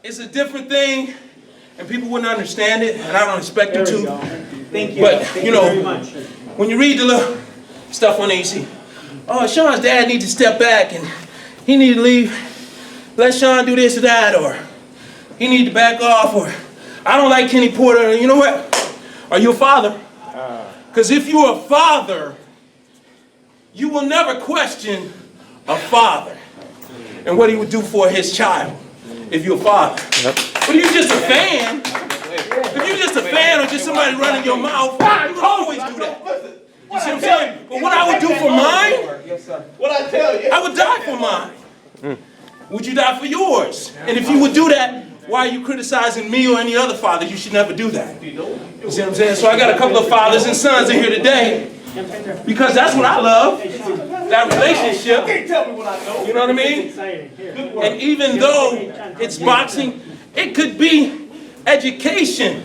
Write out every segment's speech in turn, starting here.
It's a different thing, and people wouldn't understand it, and I don't expect them to. Thank you. But, Thank you know, very much. when you read the little stuff on there, you see, oh, Shawn's dad needs to step back, and he need to leave, let Shawn do this or that, or he need to back off, or I don't like Kenny Porter. You know what? Are you a father? Because if you're a father, you will never question a father and what he would do for his child if you're a father. Yep. But if you're just a fan, if you're just a fan or just somebody running your mouth, you will always do that. You see what I'm saying? But what I would do for mine, What I tell you, I would die for mine. Would you die for yours? And if you would do that, why are you criticizing me or any other father? You should never do that. You see what I'm saying? So I got a couple of fathers and sons in here today because that's what I love, that relationship. You know what I mean? And even though it's boxing, it could be education.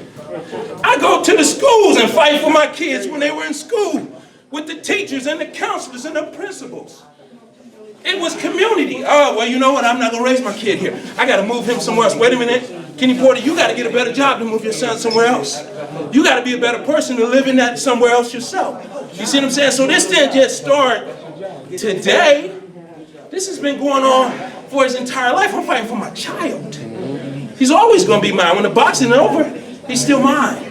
I go to the schools and fight for my kids when they were in school with the teachers and the counselors and the principals. It was community. Oh, well, you know what? I'm not going to raise my kid here. I got to move him somewhere else. Wait a minute. Kenny Porter, you got to get a better job to move your son somewhere else. You got to be a better person to live in that somewhere else yourself. You see what I'm saying? So this didn't just start today. This has been going on for his entire life. I'm fighting for my child. He's always going to be mine. When the boxing is over, he's still mine.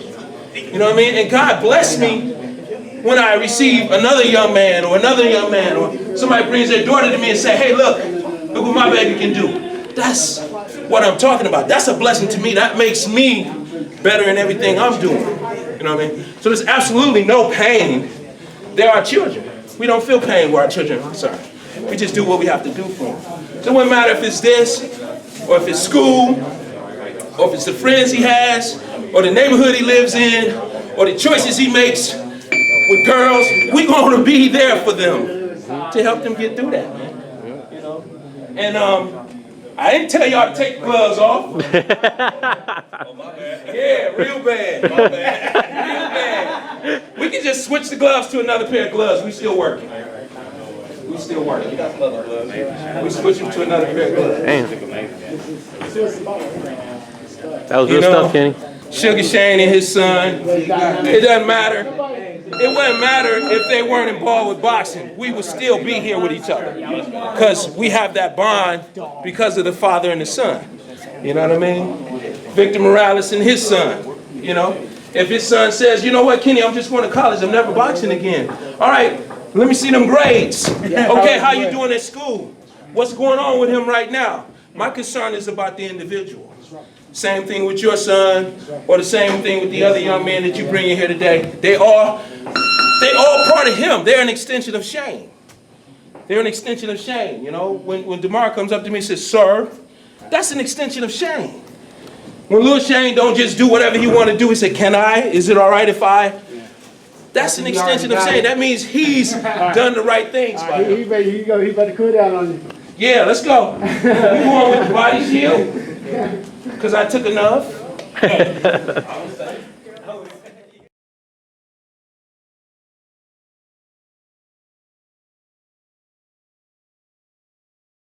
You know what I mean? And God bless me when I receive another young man, or somebody brings their daughter to me and say, hey, look what my baby can do. That's what I'm talking about. That's a blessing to me. That makes me better in everything I'm doing. You know what I mean? So there's absolutely no pain. They're our children. We don't feel pain with our children. I'm sorry. We just do what we have to do for them. So it doesn't matter if it's this, or if it's school, or if it's the friends he has, or the neighborhood he lives in, or the choices he makes with girls. We're going to be there for them to help them get through that, man. You know? And I didn't tell y'all to take the gloves off. Oh, my bad. Yeah, real bad. My bad. Real bad. We can just switch the gloves to another pair of gloves. We still working. We still working. We switch them to another pair of gloves. Damn. That was good stuff, Kenny. Sugar Shane and his son. It doesn't matter. It wouldn't matter if they weren't involved with boxing. We would still be here with each other because we have that bond because of the father and the son. You know what I mean? Victor Morales and his son. You know, if his son says, you know what, Kenny, I'm just going to college. I'm never boxing again. All right, let me see them grades. Okay, how you doing at school? What's going on with him right now? My concern is about the individual. Same thing with your son, or the same thing with the other young man that you bring in here today. They all part of him. They're an extension of Shane. They're an extension of Shane. You know, when DeMar comes up to me and says, sir, that's an extension of Shane. When little Shane don't just do whatever he want to do, he said, can I? Is it all right if I? That's an extension of Shane. That means he's done the right things by him. He about to cool down on you. Yeah, let's go. You going with the body shield? Because I took enough.